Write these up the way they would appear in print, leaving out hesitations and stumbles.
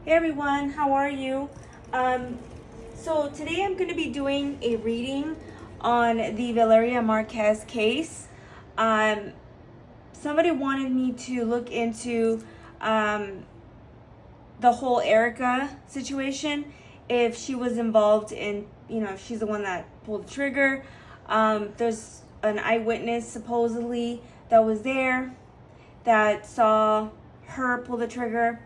Hey everyone, how are you? So today I'm going to be doing a reading on the Valeria Marquez case. Somebody wanted me to look into the whole Erika situation, if she was involved in, if she's the one that pulled the trigger. There's an eyewitness supposedly that was there that saw her pull the trigger.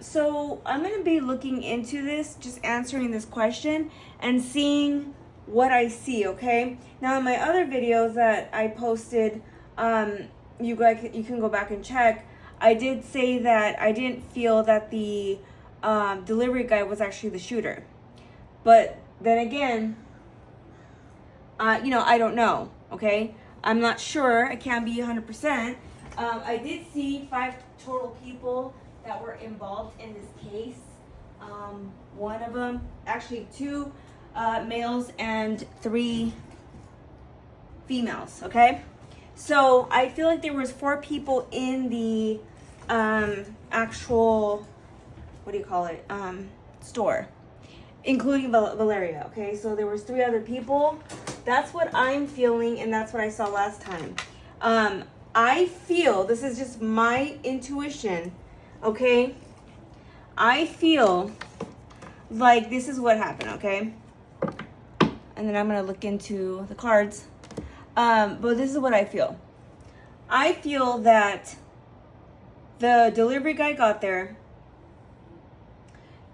So I'm going to be looking into this, just answering this question and seeing what I see, okay? Now, in my other videos that I posted, you can go back and check. I did say that I didn't feel that the delivery guy was actually the shooter. But then again, I don't know, okay? I'm not sure. I can't be 100%. I did see 5 total people that were involved in this case. One of them, actually 2 males and 3 females, okay? So I feel like there was 4 people in the actual, store, including Valeria, okay? So there was 3 other people. That's what I'm feeling, and that's what I saw last time. I feel, this is just my intuition, okay? I feel like this is what happened, okay? And then I'm going to look into the cards. But this is what I feel. I feel that the delivery guy got there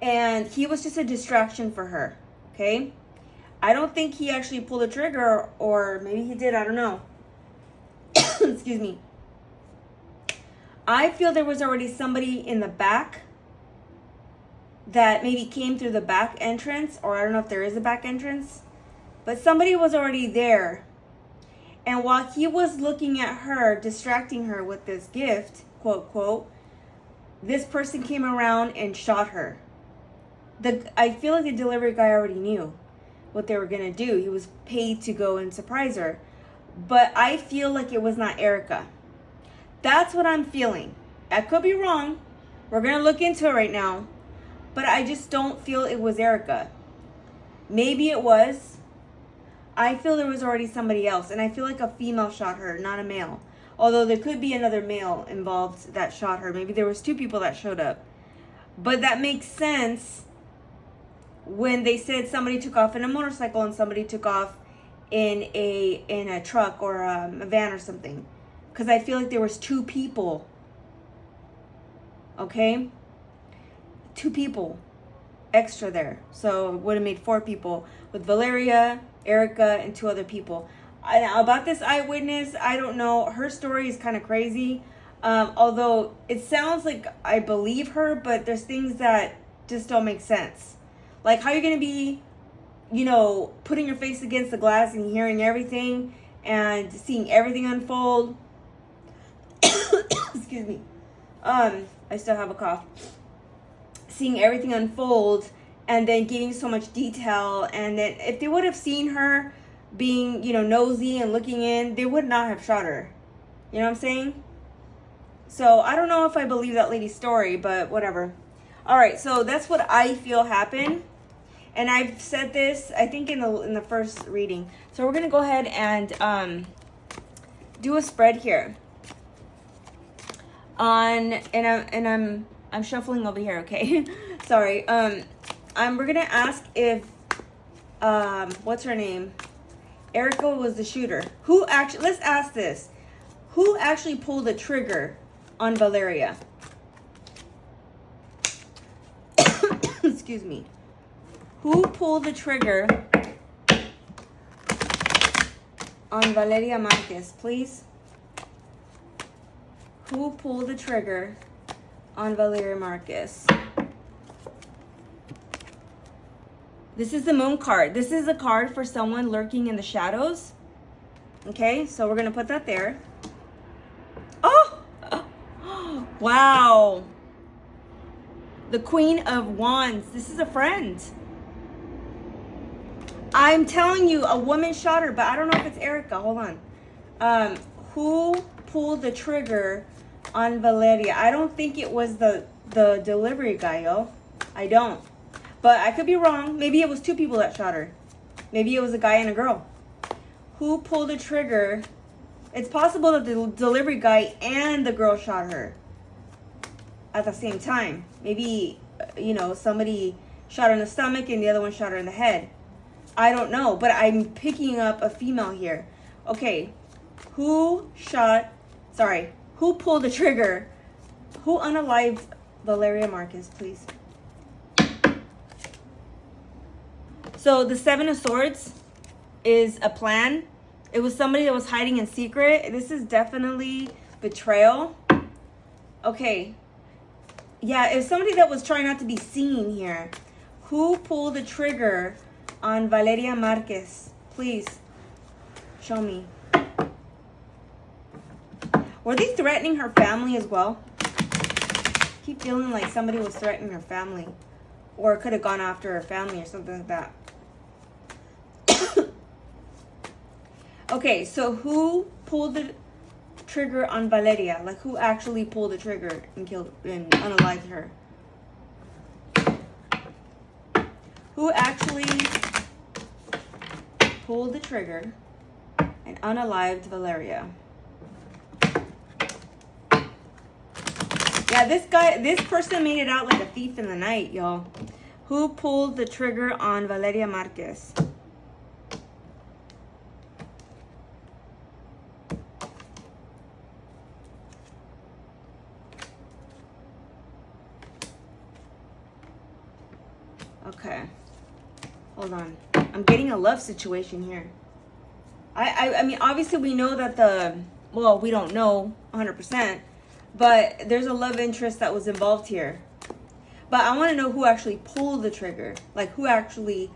and he was just a distraction for her, okay? I don't think he actually pulled the trigger, or maybe he did, I don't know. Excuse me. I feel there was already somebody in the back that maybe came through the back entrance, or I don't know if there is a back entrance, but somebody was already there. And while he was looking at her, distracting her with this gift, quote, quote, this person came around and shot her. I feel like the delivery guy already knew what they were going to do. He was paid to go and surprise her. But I feel like it was not Erika. That's what I'm feeling. I could be wrong. We're going to look into it right now. But I just don't feel it was Erika. Maybe it was. I feel there was already somebody else. And I feel like a female shot her, not a male. Although there could be another male involved that shot her. Maybe there was 2 people that showed up. But that makes sense when they said somebody took off in a motorcycle and somebody took off in a truck or a van or something. Because I feel like there was 2 people. Okay? 2 people extra there. So it would have made 4 people with Valeria, Erika, and 2 other people. About this eyewitness, I don't know. Her story is kind of crazy. Although it sounds like I believe her, but there's things that just don't make sense. Like, how you're going to be, putting your face against the glass and hearing everything and seeing everything unfold. Excuse me. I still have a cough. Seeing everything unfold and then giving so much detail. And then if they would have seen her being, nosy and looking in, they would not have shot her. You know what I'm saying? So I don't know if I believe that lady's story, but whatever. All right, so that's what I feel happened. And I've said this, I think, in the first reading. So we're gonna go ahead and do a spread here. I'm shuffling over here, okay? Sorry. We're gonna ask if what's her name? Erika was the shooter. Let's ask this. Who actually pulled the trigger on Valeria? Excuse me. Who pulled the trigger on Valeria Marquez, please? Who pulled the trigger on Valeria Marquez? This is the moon card. This is a card for someone lurking in the shadows. Okay, so we're going to put that there. Oh! Wow. The Queen of Wands. This is a friend. I'm telling you, a woman shot her, but I don't know if it's Erika. Hold on. Who pulled the trigger on Valeria? I don't think it was the the delivery guy, yo. I don't. But I could be wrong. Maybe it was 2 people that shot her. Maybe it was a guy and a girl. Who pulled the trigger? It's possible that the delivery guy and the girl shot her at the same time. Maybe, you know, somebody shot her in the stomach and the other one shot her in the head. I don't know, but I'm picking up a female here. Okay, who pulled the trigger? Who unalived Valeria Marquez, please? So the 7 of Swords is a plan. It was somebody that was hiding in secret. This is definitely betrayal. Okay. Yeah, it's somebody that was trying not to be seen here. Who pulled the trigger on Valeria Marquez? Please, show me. Were they threatening her family as well? I keep feeling like somebody was threatening her family. Or could have gone after her family or something like that. Okay, so who pulled the trigger on Valeria? Like, who actually pulled the trigger and killed and unalived her? Who actually pulled the trigger and unalived Valeria? Yeah, this person made it out like a thief in the night, y'all. Who pulled the trigger on Valeria Marquez? Okay, hold on. I'm getting a love situation here. I mean, obviously we know that we don't know 100%, but there's a love interest that was involved here. But I want to know who actually pulled the trigger. Like, who actually,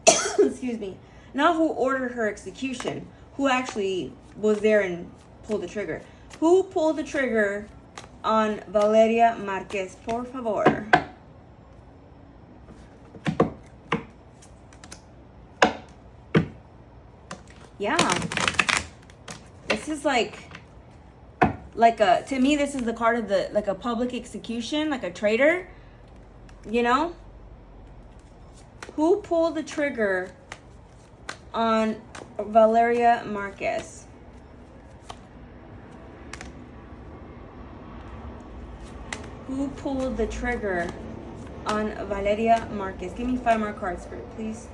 excuse me, not who ordered her execution. Who actually was there and pulled the trigger. Who pulled the trigger on Valeria Marquez, por favor? Yeah, this is like to me, this is the card of like a public execution, like a traitor, you know? Who pulled the trigger on Valeria Marquez? Who pulled the trigger on Valeria Marquez? Give me 5 more cards, please.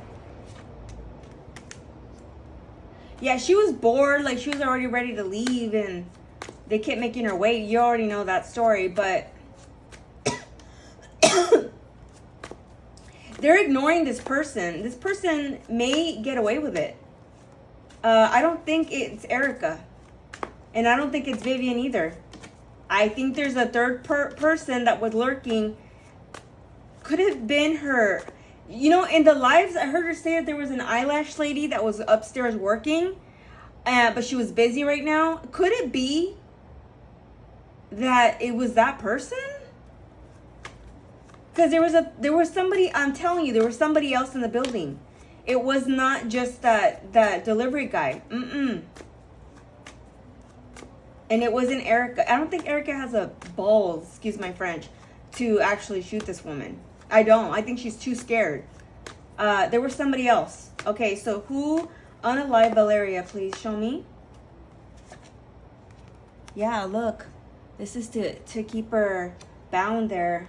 Yeah, she was bored, like she was already ready to leave and they kept making her wait. You already know that story, but they're ignoring this person. This person may get away with it. I don't think it's Erika. And I don't think it's Vivian either. I think there's a third person that was lurking. Could have been her. You know, in the lives, I heard her say that there was an eyelash lady that was upstairs working, but she was busy right now. Could it be that it was that person? Because there was somebody, I'm telling you, there was somebody else in the building. It was not just that delivery guy. And it wasn't Erika. I don't think Erika has a balls, excuse my French, to actually shoot this woman. I don't. I think she's too scared. There was somebody else. Okay, so who unalived Valeria? Please show me. Yeah, look. This is to keep her bound there,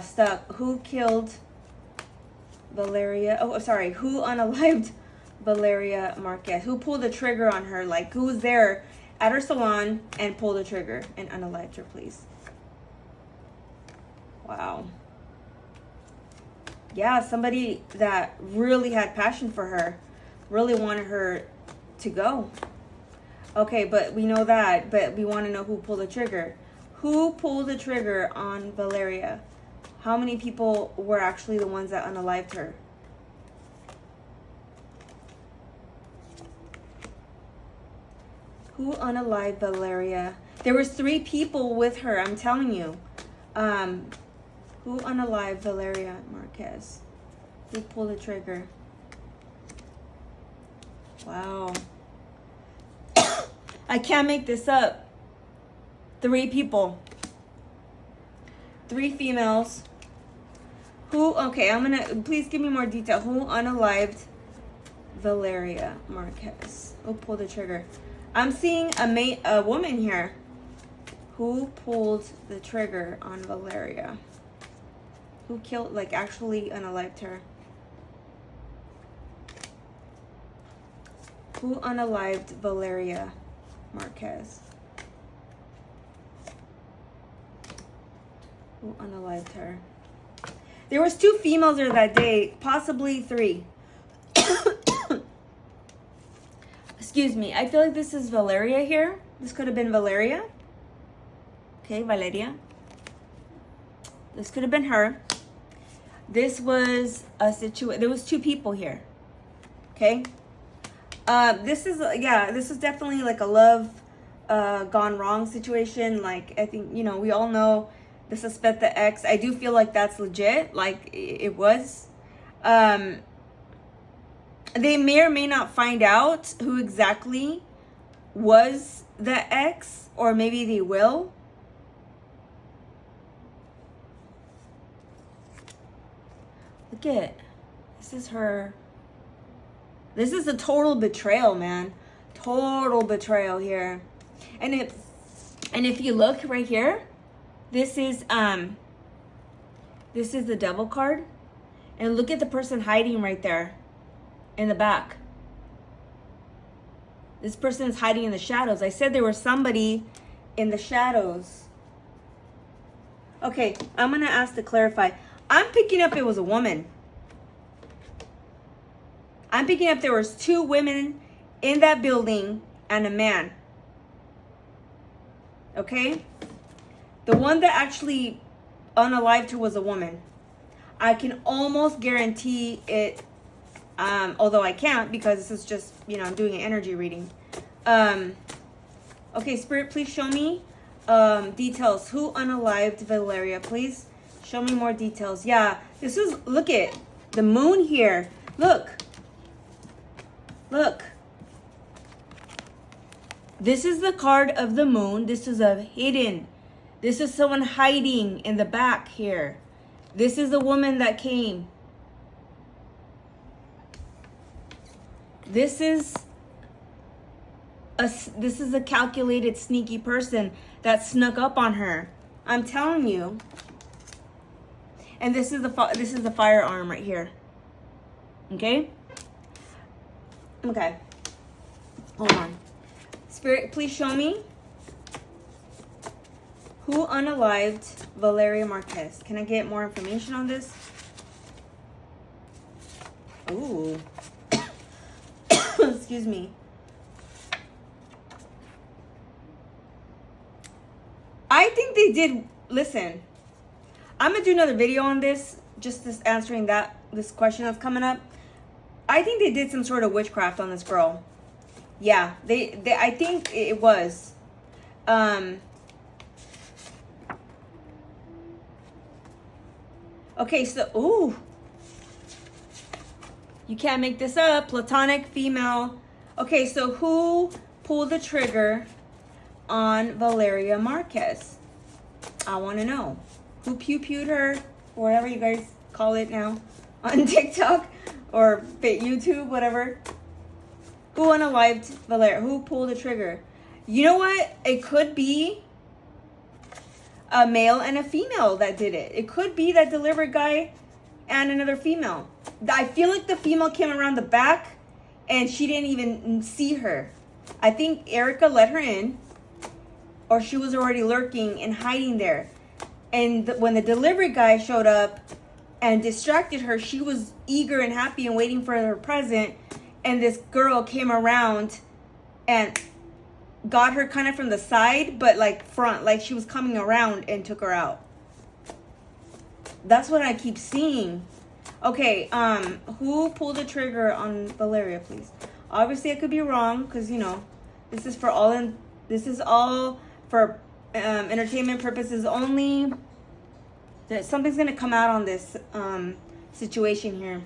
stuck. Who killed Valeria? Oh, sorry. Who unalived Valeria Marquez? Who pulled the trigger on her? Like, who was there at her salon and pulled the trigger and unalived her, please? Wow. Yeah, somebody that really had passion for her, really wanted her to go. Okay, but we know that, but we want to know who pulled the trigger. Who pulled the trigger on Valeria? How many people were actually the ones that unalived her? Who unalived Valeria? There was 3 people with her, I'm telling you. Who unalived Valeria Marquez? Who pulled the trigger? Wow. I can't make this up. 3 people. 3 females. Who, okay, please give me more detail. Who unalived Valeria Marquez? Who pulled the trigger? I'm seeing a woman here. Who pulled the trigger on Valeria? Who killed, like actually unalived her? Who unalived Valeria Marquez? Who unalived her? There was 2 females there that day, possibly 3. Excuse me. I feel like this is Valeria here. This could have been Valeria. Okay, Valeria. This could have been her. This was a situation. There was 2 people here. Okay. This is definitely like a love gone wrong situation. Like, I think, we all know the suspect, the ex. I do feel like that's legit. Like, it was. They may or may not find out who exactly was the ex, or maybe they will. Look at, this is her. This is a total betrayal, man. Total betrayal here. And if you look right here, this is the devil card. And look at the person hiding right there in the back. This person is hiding in the shadows. I said there was somebody in the shadows. Okay, I'm going to ask to clarify. I'm picking up it was a woman. I'm picking up there was 2 women in that building and a man. Okay? The one that actually unalived her was a woman. I can almost guarantee it, although I can't because this is just, I'm doing an energy reading. Okay, Spirit, please show me details. Who unalived Valeria? Please show me more details. Yeah, this is, look at the moon here. Look. Look. This is the card of the moon. This is a hidden. This is someone hiding in the back here. This is the woman that came. This is a calculated, sneaky person that snuck up on her. I'm telling you. And this is the firearm right here. Okay? Okay. Hold on. Spirit, please show me who unalived Valeria Marquez. Can I get more information on this? Ooh. Excuse me. I think they did. Listen, I'm gonna do another video on this, just this answering this question that's coming up. I think they did some sort of witchcraft on this girl. Yeah, they I think it was. Okay, so ooh. You can't make this up. Platonic female. Okay, so who pulled the trigger on Valeria Marquez? I want to know. Who pew-pewed her, or whatever you guys call it now, on TikTok or YouTube, whatever. Who unalived Valeria? Who pulled the trigger? You know what? It could be a male and a female that did it. It could be that delivery guy and another female. I feel like the female came around the back and she didn't even see her. I think Erika let her in, or she was already lurking and hiding there. And when the delivery guy showed up and distracted her, she was eager and happy and waiting for her present. And this girl came around and got her kind of from the side, but like front, like she was coming around and took her out. That's what I keep seeing. Okay, who pulled the trigger on Valeria, please? Obviously, I could be wrong because this is all for entertainment purposes only. Something's gonna come out on this situation here.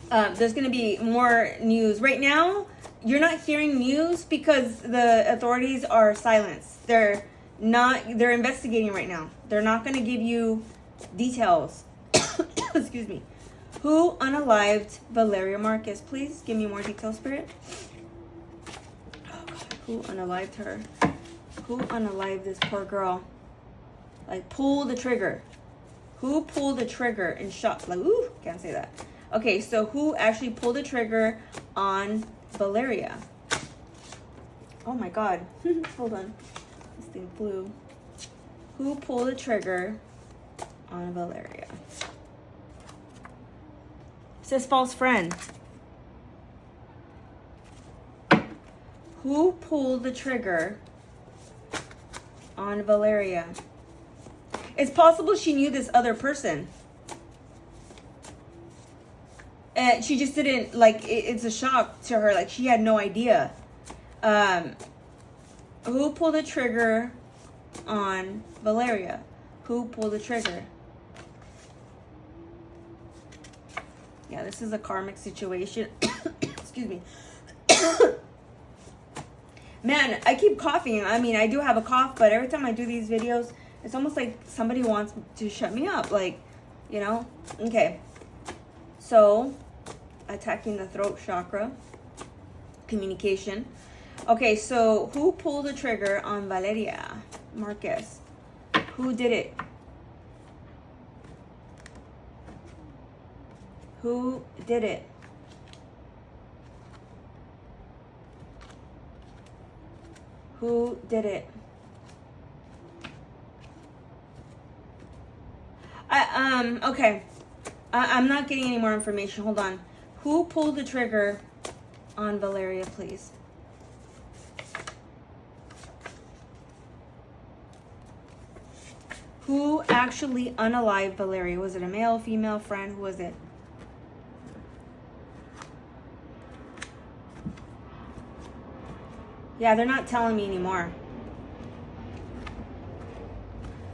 There's gonna be more news. Right now, you're not hearing news because the authorities are silenced. They're They're investigating right now. They're not going to give you details. Excuse me. Who unalived Valeria Marquez? Please give me more details, Spirit. Oh God, who unalived her? Who unalived this poor girl? Like, pull the trigger. Who pulled the trigger and shot? Like, ooh, can't say that. Okay, so who actually pulled the trigger on Valeria? Oh my God. Hold on. This thing flew. Who pulled the trigger on Valeria? It says false friend. Who pulled the trigger on Valeria? It's possible she knew this other person. And she just didn't, like, it's a shock to her. Like, she had no idea. Who pulled the trigger on Valeria? Who pulled the trigger? Yeah, this is a karmic situation. Excuse me. Man, I keep coughing. I mean, I do have a cough, but every time I do these videos, it's almost like somebody wants to shut me up. Like, you know? Okay. So, attacking the throat chakra. Communication. Okay, so who pulled the trigger on Valeria Marquez? Who did it? Who did it? Who did it? Okay. I'm not getting any more information. Hold on. Who pulled the trigger on Valeria, please? Who actually unalived Valeria? Was it a male, female, friend? Who was it? Yeah, they're not telling me anymore.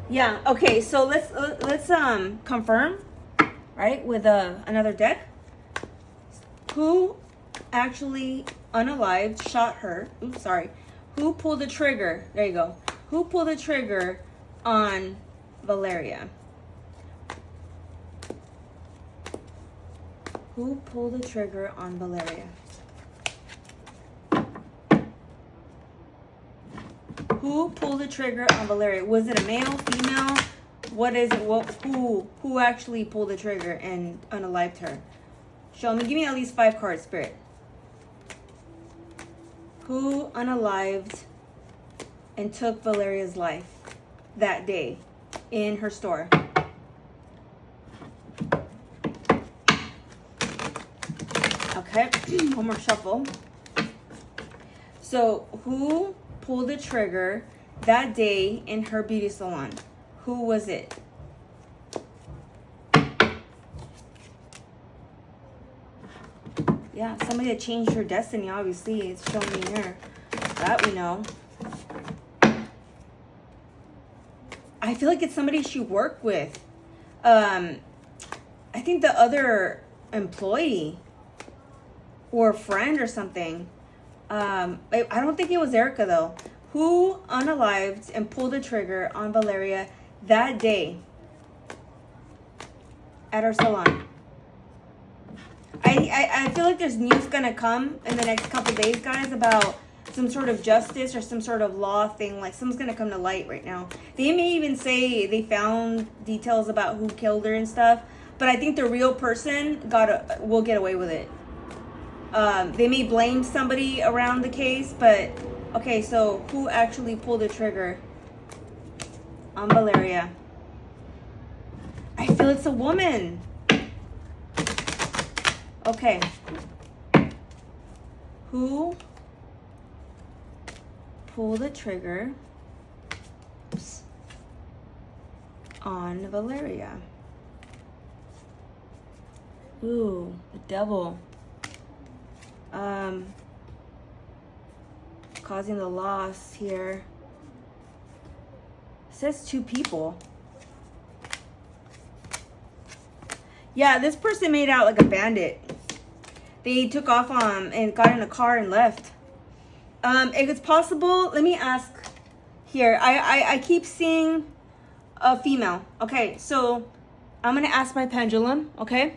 Yeah, okay, so let's confirm, right, with another deck. Who actually unalived, shot her? Oops, sorry. Who pulled the trigger? There you go. Who pulled the trigger on Valeria? Who pulled the trigger on Valeria? Who pulled the trigger on Valeria? Was it a male, female? What is it? Who actually pulled the trigger and unalived her? Show me. Give me at least 5 cards, Spirit. Who unalived and took Valeria's life that day in her store? Okay, one more shuffle. So, who pulled the trigger that day in her beauty salon? Who was it? Yeah, somebody that changed her destiny, obviously. It's showing me here. That we know. I feel like it's somebody she worked with. I think the other employee or friend or something. I don't think it was Erika, though. Who unalived and pulled the trigger on Valeria that day at her salon? I feel like there's news gonna come in the next couple days, guys, about some sort of justice or some sort of law thing. Like, something's gonna come to light right now. They may even say they found details about who killed her and stuff, but I think the real person will get away with it. They may blame somebody around the case, but okay, so who actually pulled the trigger on Valeria? I feel it's a woman. Okay. Who pulled the trigger on Valeria? Ooh, the devil. Causing the loss here. It says 2 people. Yeah, this person made out like a bandit. They took off and got in a car and left. If it's possible, let me ask Here, I keep seeing a female. Okay, so I'm gonna ask my pendulum, okay?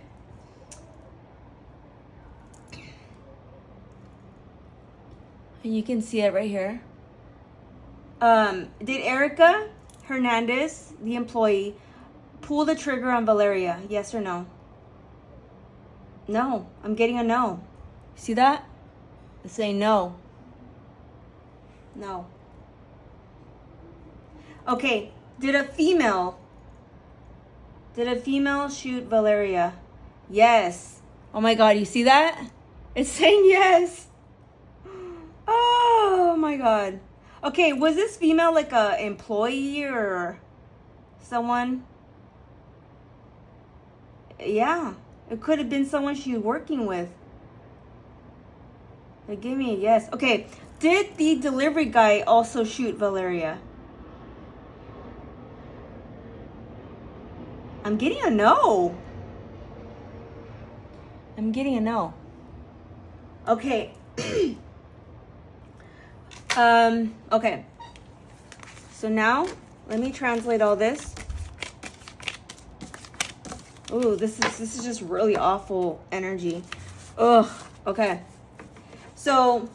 And you can see it right here. Did Erika Hernandez, the employee, pull the trigger on Valeria? Yes or no? No. I'm getting a no. See that? It's saying no. No. Okay. Did a female shoot Valeria? Yes. Oh my God. You see that? It's saying yes. Oh my God. Okay. Was this female like a employee or someone? Yeah. It could have been someone she's working with. They gave me a yes. Okay. Did the delivery guy also shoot Valeria? I'm getting a no. I'm getting a no. Okay. Okay. So now, let me translate all this. Ooh, this is just really awful energy. Ugh. Okay. So,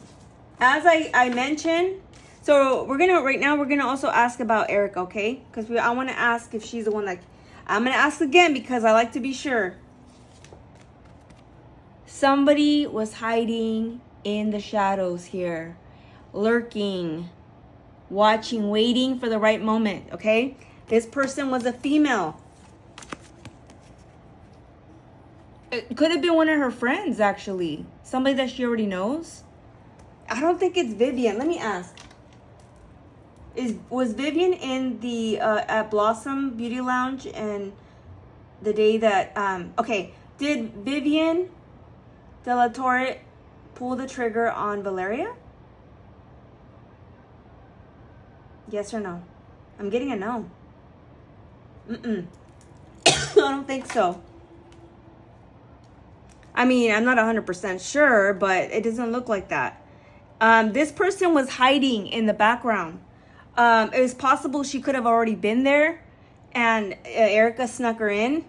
as I mentioned, so we're gonna also ask about Erika, okay? Because I want to ask if she's the one that. I'm gonna ask again because I like to be sure. Somebody was hiding in the shadows here, lurking, watching, waiting for the right moment. Okay, this person was a female. It could have been one of her friends, actually. Somebody that she already knows. I don't think it's Vivian. Let me ask. Was Vivian in the at Blossom Beauty Lounge and the day that okay, did Vivian De La Torre pull the trigger on Valeria? Yes or no? I'm getting a no. I don't think so. I mean, I'm not 100% sure, but it doesn't look like that. This person was hiding in the background. It was possible she could have already been there and Erika snuck her in.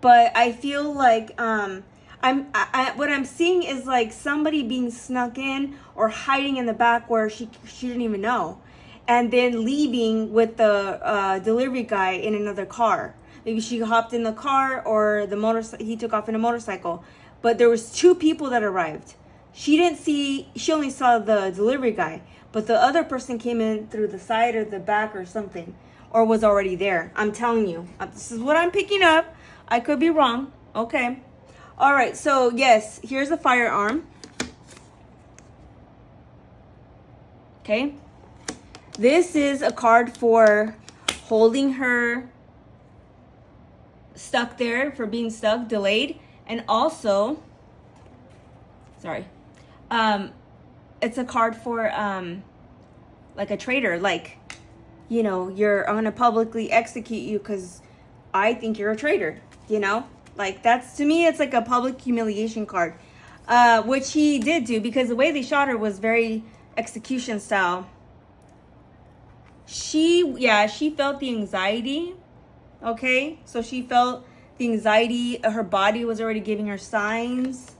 But I feel like what I'm seeing is like somebody being snuck in or hiding in the back where she didn't even know. And then leaving with the delivery guy in another car. Maybe she hopped in the car or he took off in a motorcycle. But there was 2 people that arrived. She only saw the delivery guy. But the other person came in through the side or the back or something. Or was already there. I'm telling you. This is what I'm picking up. I could be wrong. Okay. All right. So, yes. Here's a firearm. Okay. This is a card for holding her stuck there, for being stuck, delayed. And also, sorry. It's a card for like a traitor, like, you know, I'm gonna publicly execute you because I think you're a traitor, you know, like that's, to me, it's like a public humiliation card, which he did do because the way they shot her was very execution style. She felt the anxiety. Okay, so she felt the anxiety. Her body was already giving her signs.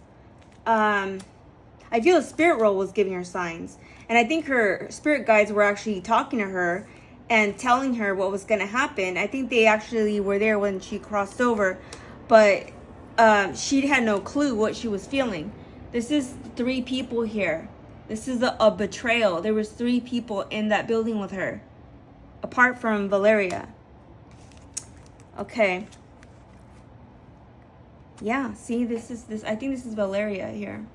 I feel the spirit world was giving her signs. And I think her spirit guides were actually talking to her and telling her what was going to happen. I think they actually were there when she crossed over. But she had no clue what she was feeling. This is 3 people here. This is a betrayal. There was 3 people in that building with her. Apart from Valeria. Okay. Yeah, see, this. I think this is Valeria here.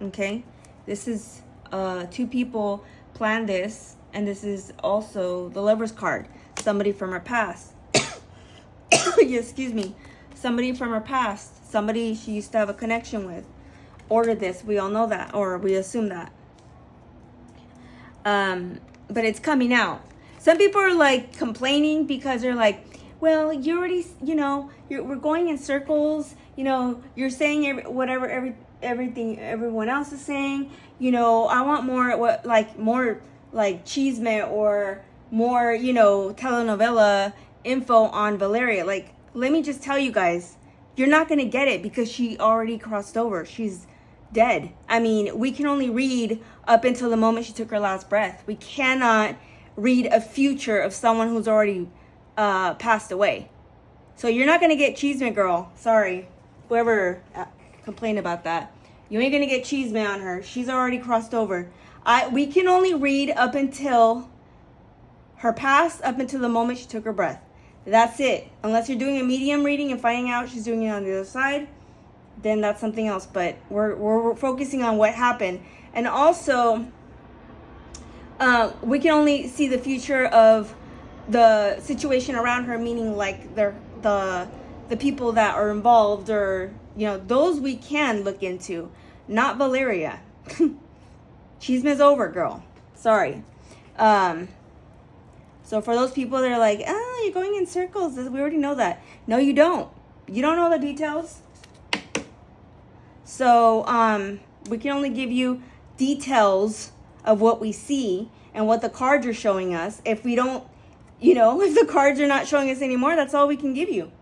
Okay, this is 2 people planned this, and this is also the Lover's card. Somebody from her past. Excuse me. Somebody from her past. Somebody she used to have a connection with. Ordered this. We all know that, or we assume that. But it's coming out. Some people are like complaining because they're like, well, you already, you know, we're going in circles. You know, you're saying everything everyone else is saying. You know, I want more more chisme or more, you know, telenovela info on Valeria. Like, let me just tell you guys, you're not going to get it because she already crossed over. She's dead. I mean, we can only read up until the moment she took her last breath. We cannot read a future of someone who's already passed away. So you're not going to get Cheeseman Girl. Sorry. Whoever complained about that. You ain't going to get Cheeseman on her. She's already crossed over. We can only read up until her past, up until the moment she took her breath. That's it. Unless you're doing a medium reading and finding out she's doing it on the other side, then that's something else. But we're focusing on what happened. And also, we can only see the future of the situation around her, meaning like the people that are involved, or, you know, those we can look into, not Valeria. Chisme's over, girl. Sorry. So for those people that are like, oh, you're going in circles, we already know that. No, you don't. You don't know the details. So we can only give you details of what we see and what the cards are showing us. If we don't, you know, if the cards are not showing us anymore, that's all we can give you.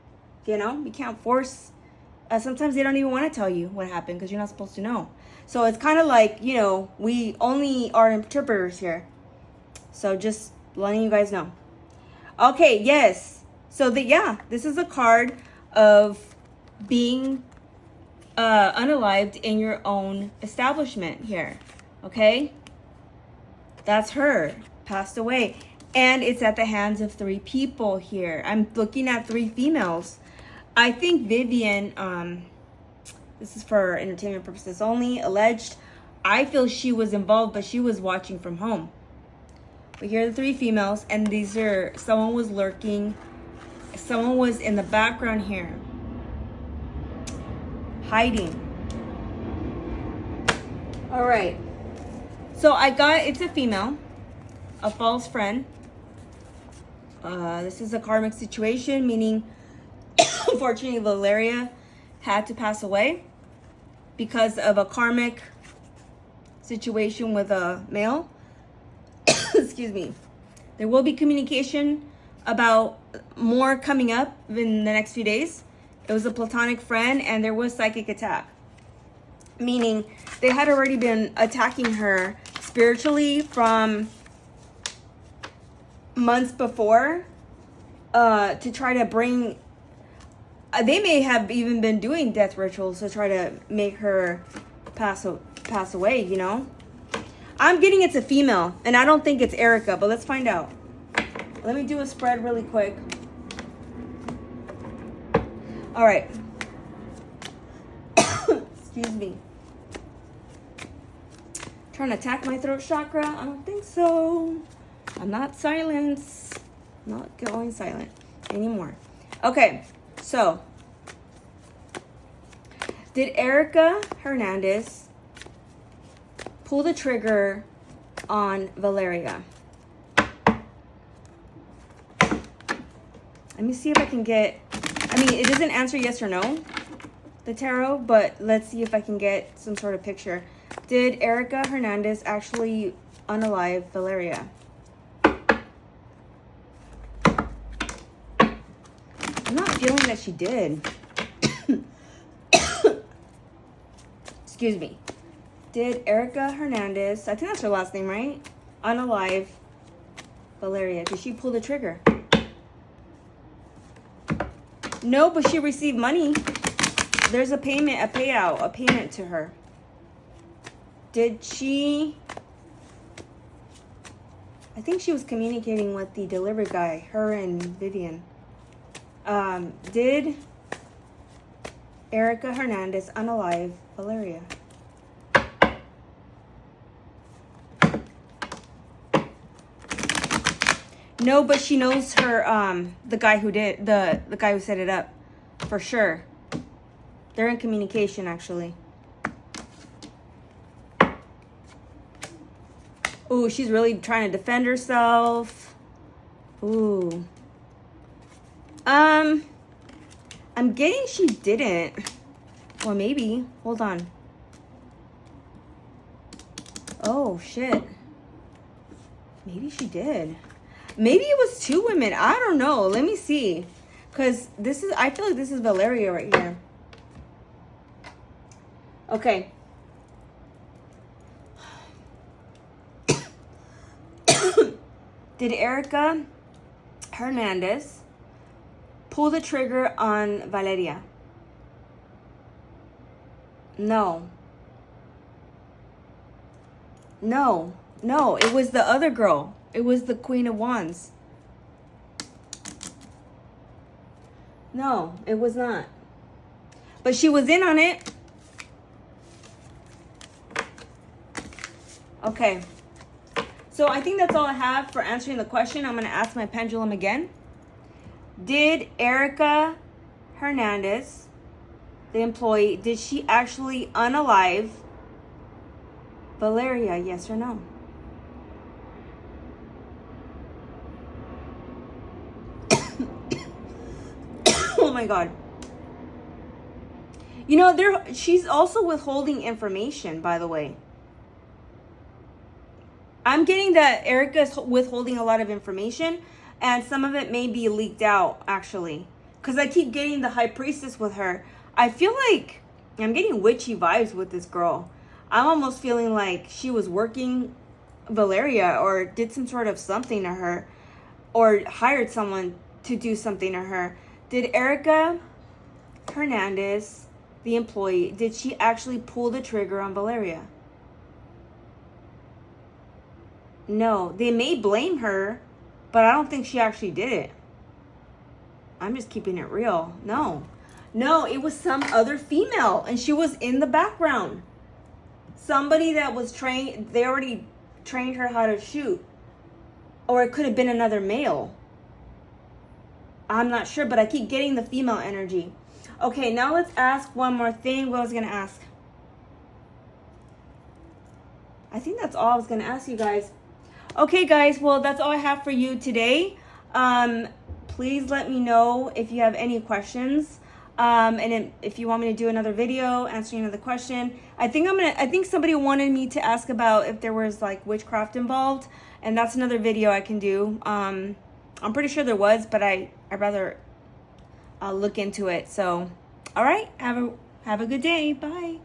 You know, we can't force. Sometimes they don't even want to tell you what happened because you're not supposed to know. So it's kind of like, you know, we only are interpreters here. So just letting you guys know. Okay, yes. So this is a card of being unalived in your own establishment here. Okay? That's her. Passed away. And it's at the hands of 3 people here. I'm looking at 3 females. I think Vivian, this is for entertainment purposes only, alleged. I feel she was involved, but she was watching from home. But here are the 3 females, and these are, someone was lurking. Someone was in the background here, hiding. All right. So it's a female, a false friend. This is a karmic situation, meaning, unfortunately, Valeria had to pass away because of a karmic situation with a male. Excuse me. There will be communication about more coming up in the next few days. It was a platonic friend, and there was psychic attack, meaning they had already been attacking her spiritually from months before, to try to bring, they may have even been doing death rituals to try to make her pass away, you know. I'm getting it's a female, and I don't think it's Erika, but let's find out. Let me do a spread really quick. All right. Excuse me. Trying to attack my throat chakra? I don't think so. I'm not silenced. Not going silent anymore. Okay, so did Erika Hernandez pull the trigger on Valeria? Let me see if I can get, I mean, it doesn't answer yes or no, the tarot, but let's see if I can get some sort of picture. Did Erika Hernandez actually unalive Valeria? I'm not feeling that she did. Excuse me. Did Erika Hernandez, I think that's her last name, right? Unalive Valeria. Did she pull the trigger? No, but she received money. There's a payment, a payout, a payment to her. Did she... I think she was communicating with the delivery guy, her and Vivian. Did Erika Hernandez unalive Valeria? No, but she knows her, the guy who did, the guy who set it up, for sure. They're in communication, actually. Ooh, she's really trying to defend herself. Ooh. I'm getting she didn't. Well, maybe. Hold on. Oh, shit. Maybe she did. Maybe it was 2 women. I don't know. Let me see. Because this is, I feel like this is Valeria right here. Okay. Did Erika Hernandez pull the trigger on Valeria? No. No. No, it was the other girl. It was the Queen of Wands. No, it was not. But she was in on it. Okay. So I think that's all I have for answering the question. I'm going to ask my pendulum again. Did Erika Hernandez, the employee, did she actually unalive Valeria? Yes or no? Oh my God. You know, she's also withholding information, by the way. I'm getting that Erika's withholding a lot of information, and some of it may be leaked out, actually. Because I keep getting the High Priestess with her. I feel like I'm getting witchy vibes with this girl. I'm almost feeling like she was working Valeria or did some sort of something to her or hired someone to do something to her. Did Erika Hernandez, the employee, did she actually pull the trigger on Valeria? No, they may blame her, but I don't think she actually did it. I'm just keeping it real. No, it was some other female, and she was in the background. Somebody that was trained, they already trained her how to shoot. Or it could have been another male. I'm not sure, but I keep getting the female energy. Okay, now let's ask one more thing. What was I going to ask? I think that's all I was going to ask you guys. Okay, guys, well, that's all I have for you today. Please let me know if you have any questions. And if you want me to do another video answering another question. I think somebody wanted me to ask about if there was like witchcraft involved, and that's another video I can do. I'm pretty sure there was, but I'd rather look into it. So, all right, have a good day. Bye.